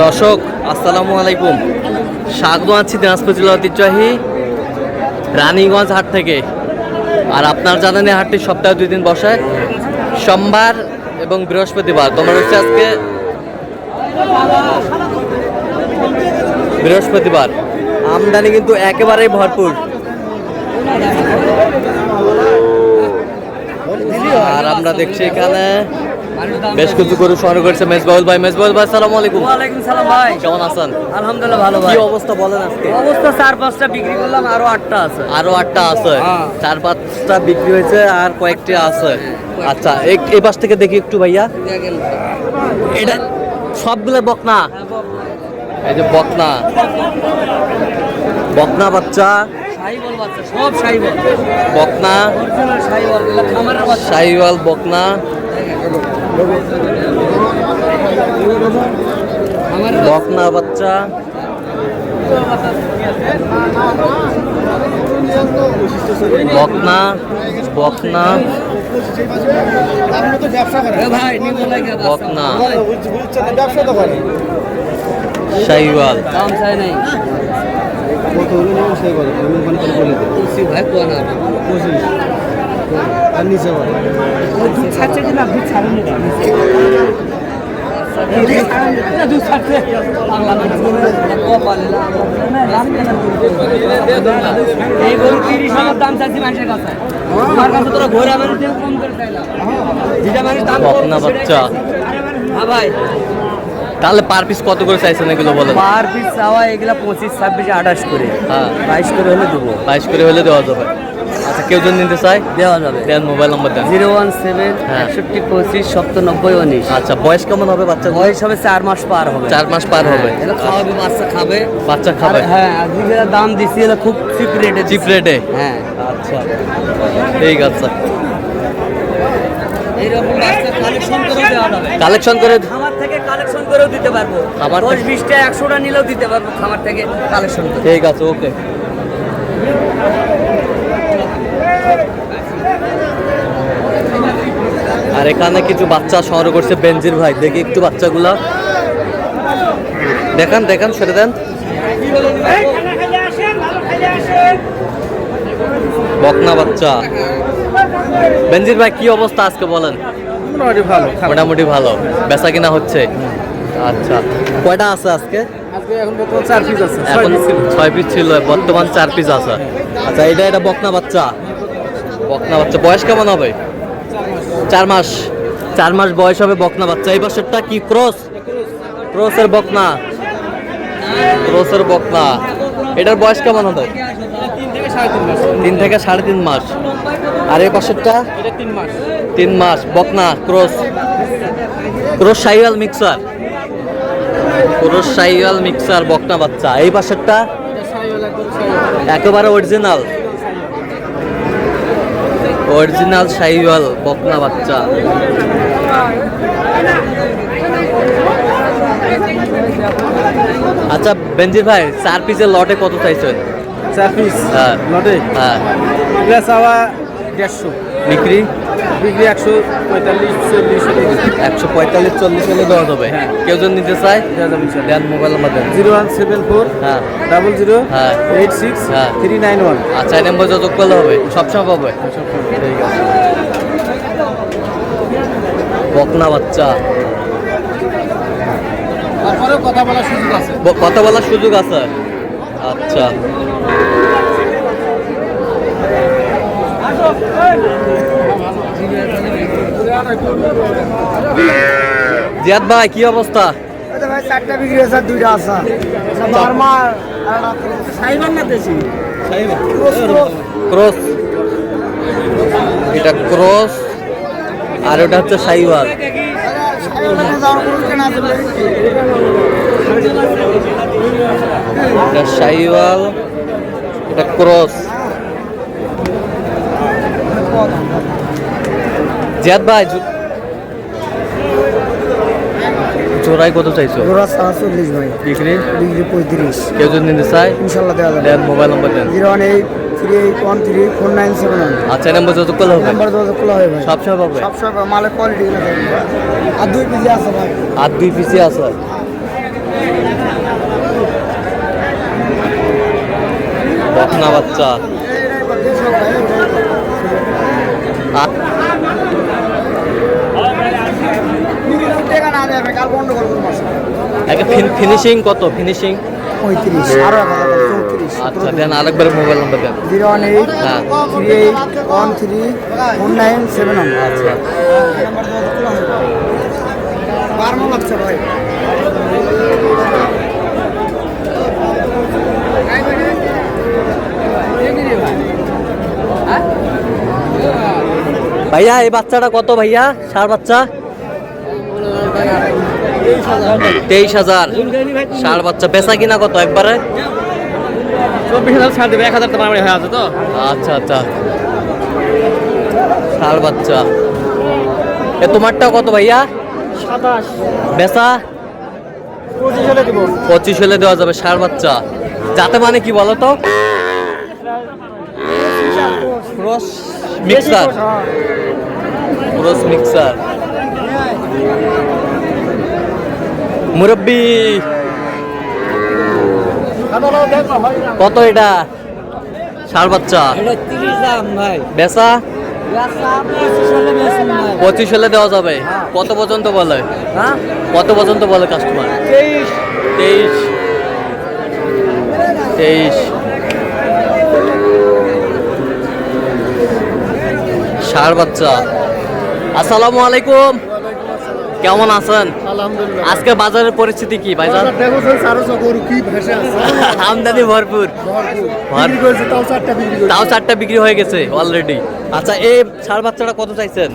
দর্শক আসসালামু আলাইকুম, স্বাগত আছি দিনাজপুর জেলার ঐতিহ্যবাহী রানীগঞ্জ হাট থেকে। আর আপনার জানেন এই হাটটি সপ্তাহে 2 দিন বসে, সোমবার এবং বৃহস্পতিবার। তোমরা হচ্ছে আজকে বৃহস্পতিবার। আমদানি কিন্তু একেবারেই ভরপুর। আর আমরা দেখছি এখানে বেশ কিছু গরু সংগ্রহ করেছে মেজবাউল ভাই। মেজবাউল ভাই আসসালামু আলাইকুম। ওয়ালাইকুম সালাম ভাই, কেমন আছেন? আলহামদুলিল্লাহ ভালো ভাই। কি অবস্থা বলেন আজকে? অবস্থা 4-5টা বিক্রি করলাম, আরো 8টা আছে। আরো 8টা আছে, 4-5টা বিক্রি হয়েছে আর কয়েকটি আছে। আচ্ছা, এই পাশ থেকে দেখি একটু ভাইয়া। এটা সবগুলো বকনা? এই যে বকনা, বকনা বাচ্চা, শাহিওয়াল বাচ্চা, সব শাহিওয়াল বকনা, অরিজিনাল শাহিওয়াল, এগুলো খামারের বাচ্চা। শাহিওয়াল বকনা, বকনা বাচ্চা, বকনা বকনা ভাই নিবো লাগে বকনা, শাহিওয়াল। দাম চাই নাই কত হলো নেবেন সেই কথা আমি মনে করে বলে দিই খুশি ভাই কোয়া না 25 আর নিচে বল দুধ ছাড়ছে কিনা, দুধ ছাড়েন না দুধ ছাড়ছে এই গরু 30,000 দাম চাইছি মানুষের কাছে। আমার কাছে তোরা ঘোরা মানুষ কম করে চাইলাম, যেটা মানুষ দাম বকনা বাচ্চা। হ্যাঁ ভাই, তাহলে পার পিস কত করে চাইছেন এগুলো বলেন? পার পিস চাওয়া এগুলা 25, 26, 28 করে, হ্যাঁ 22 করে হলে দেবো। 22 করে হলে দেওয়া যাবে। আচ্ছা, কেউ যদি নিতে চায় দেওয়া যাবে। দেন, মোবাইল নাম্বার দেন। 017 হ্যাঁ। 61 25 97 19। আচ্ছা, বয়স কেমন হবে বাচ্চা? বয়স হবে 4 মাস পার হবে। 4 মাস পার হবে। এটা খাওয়াবে, বাচ্চা খাবে। বাচ্চা খাবে? হ্যাঁ, আর যেটা দাম দিছি এটা খুব চিপ রেটে। চিপ রেটে? হ্যাঁ, আচ্ছা ঠিক আছে। এইরকম বাচ্চা কালেকশন করে দেওয়া যাবে। কালেকশন করে খামার থেকে কালেকশন করেও দিতে পারবো। খামার 10, 20টা, 100টা নিলেও দিতে পারবো খামার থেকে কালেকশন করে। ঠিক আছে, ওকে। আর এখানে কিছু বাচ্চা সংগ্রহ করছে বেনজির ভাই। দেখি একটু বাচ্চাগুলা দেখান, দেখান, সেরে দেন। বকনা বাচ্চা। বেনজির ভাই কি অবস্থা আজকে বলেন? মোটামুটি ভালো মোটামুটি ভালো, বেচা কিনা হচ্ছে। আচ্ছা, কয়টা আছে আজকে? আজকে এখন বর্তমান 4 পিস আছে, এখন 6 পিস ছিল, বর্তমান 4 পিস আছে। আচ্ছা, এটা বকনা বাচ্চা। বকনা বাচ্চা বয়স কেমন হবে? 4 মাস। 4 মাস বয়স হবে বকনা বাচ্চা। এই বছরটা কি ক্রস? ক্রসের বকনা, ক্রসের বকনা। এটার বয়স কেমন হবে? 3 থেকে 3.5 মাস। আর এই বছরটা 3 মাস। 3 মাস বকনা cross. Cross Sahiwal mixer, cross Sahiwal mixer বকনা বাচ্চা। এই পাশেরটা একেবারে অরিজিনাল, অরিজিনাল শাহিওয়াল বকনা বাচ্চা। আচ্ছা বেনজির ভাই, 4 পিসের লটে কত চাইছেন? 4 পিস হ্যাঁ লটে হ্যাঁ। এগুলা চাওয়া 150, বিক্রি বিক্রি 145, 40 145, 40 হলে দেওয়া যাবে। হ্যাঁ। কেউ যদি নিতে চায় দেওয়া যাবে ইনশাআল্লাহ। দেন, মোবাইল নাম্বার দেন। 0174 হ্যাঁ 00 হ্যাঁ 86 হ্যাঁ। 391। আচ্ছা, এই নাম্বার যোগাযোগ করলে হবে, সবসময় পাবে। ঠিক আছে। বকনা বাচ্চা, তারপরে কথা বলার সুযোগ আছে। কথা বলার সুযোগ আছে। আচ্ছা, জিয়াদ ভাই কি অবস্থা? ভাই 4টা বিক্রি হয়েছে, 2টা আছে। নরমাল সাইবার না দেশি ক্রস, এটা ক্রস আর ওটা হচ্ছে শাহিওয়াল। এটা শাহিওয়াল, এটা ক্রস। জিয়াদ ভাই জোড়াই কত চাইছো? জোড়া 40 ভাই, বিক্রি বিক্রি 35। কেউ যদি নিতে চায় ইনশাআল্লাহ দেওয়া যাবে। দেন, মোবাইল নাম্বার দেন। 018 38134971। আচ্ছা, এই নাম্বার যত কল হবে নাম্বার যোগাযোগ খোলা হয় ভাই। সবসময় পাবে। সবসময় মালের কোয়ালিটি আর 2 পিজি আছে ভাই। আর 2 পিসি আছে। বকনা বাচ্চা আ- টাকা না দেবে কাল বন্ধ করবো মাসে। একটা ফিনিশিং কত? ফিনিশিং 35 আরো 34। আচ্ছা, দেন আরেকবার মোবাইল নাম্বার দেন। 018 হ্যাঁ। 38134971। আচ্ছা, বারমা লাগছে ভাই। ভাইয়া এই বাচ্চাটা কত ভাইয়া? ষাঁড় বাচ্চা 23,000। ষাঁড় বাচ্চা বেচা কিনা কত একবারে? 24,000 ছাড় দেবে, 1,000 তো মারামারি হয়ে আছে তো। আচ্ছা আচ্ছা, ষাঁড় বাচ্চা। এ তোমারটা কত ভাইয়া? 27 বেচা 25 হলে দিব। 25 হলে দেওয়া যাবে। ষাঁড় বাচ্চা যাতে মানে কি বলো তো? Cross mixer, cross mixer. মুরব্বি কত এটা? ষাঁড় বাচ্চা এটা 30 দাম ভাই। বেচা 25 হলে বেশি ভাই। 25 হলে দেওয়া যাবে। কত পর্যন্ত বলে? হ্যাঁ, কত পর্যন্ত বলে কাস্টমার? 23। ষাঁড় বাচ্চা। আসসালামু আলাইকুম, কেমন আছেন? আলহামদুলিল্লাহ। আজকে বাজারের পরিস্থিতি কি ভাইজান? দেখো স্যার 400 গরু কি ভেসে আছে। আমদানি ভরপুর। বিক্রি করেছে তাও 4টা বিক্রি করেছে। তাও 4টা বিক্রি হয়ে গেছে অলরেডি। আচ্ছা, এই ষাঁড় বাচ্চাটা কত চাইছেন?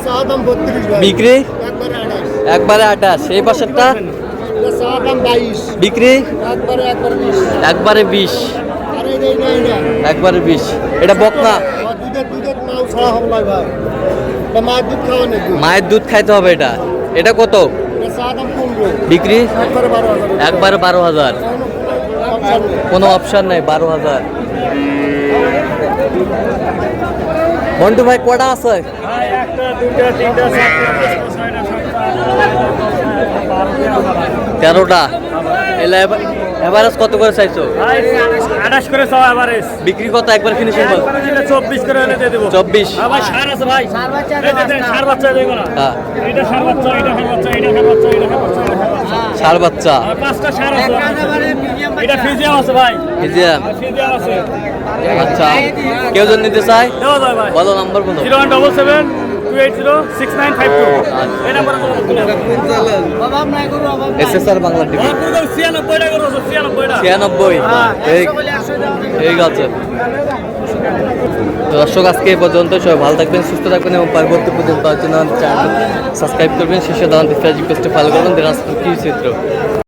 চা দাম 32 ভাই। বিক্রি একবারে 28। একবারে 28। এই পাশেরটা চা দাম 22। বিক্রি একবারে 20। একবারে 20। আরে এই না একবারে 20। এটা বকনা? দুধের মাল ছাড়া হবে না ভাই। এটা মায়ের দুধ খাওয়া নাকি? মায়ের দুধ খাইতে হবে এটা। এটা কত এটা চা দাম 15। বিক্রি? একবারে 12,000। একবারে 12,000। কোনো অপশন নাই, 12,000। মন্টু ভাই কটা আছে? একটা, দুইটা, তিনটা, চারটা, 13টা। এভারেজ কত করে চাইছো? 28 করে চাও এভারেজ। বিক্রি কত একবার ফিনিশিং বল? 24 করে হলে দিয়ে দেবো। 24। ভাই সার আছে ভাই। সার বাচ্চা দেবো না। হ্যাঁ, এটা সার বাচ্চা, এটা সার বাচ্চা, এটা সার বাচ্চা, এটা সার বাচ্চা, এটা সার বাচ্চা। ষাঁড় বাচ্চা। আর 5টা সার আছে। এটা ফিজিয়াম আছে ভাই। ফিজিয়াম। ফিজিয়াম আছে। আচ্ছা, কেউ যদি নিতে চায় দেওয়া যায় ভাই। বলো নাম্বার বলো। 0177 280 6952। এই নাম্বারে যোগাযোগ করুন। অভাব নাই গরু, অভাব নাই। SSR Bangla TV. 96 টাকা গরু আছে, 96 টাকা। 96। ঠিক আছে দর্শক, আজকে এই পর্যন্ত। সবাই ভালো থাকবেন, সুস্থ থাকবেন এবং পরবর্তী পর্যন্ত চ্যানেল সাবস্ক্রাইব করবেন। শীর্ষে দাঁড়ান ফেসবুক পেজটা ফলো করবেন। দিনাজপুর কি চিত্র।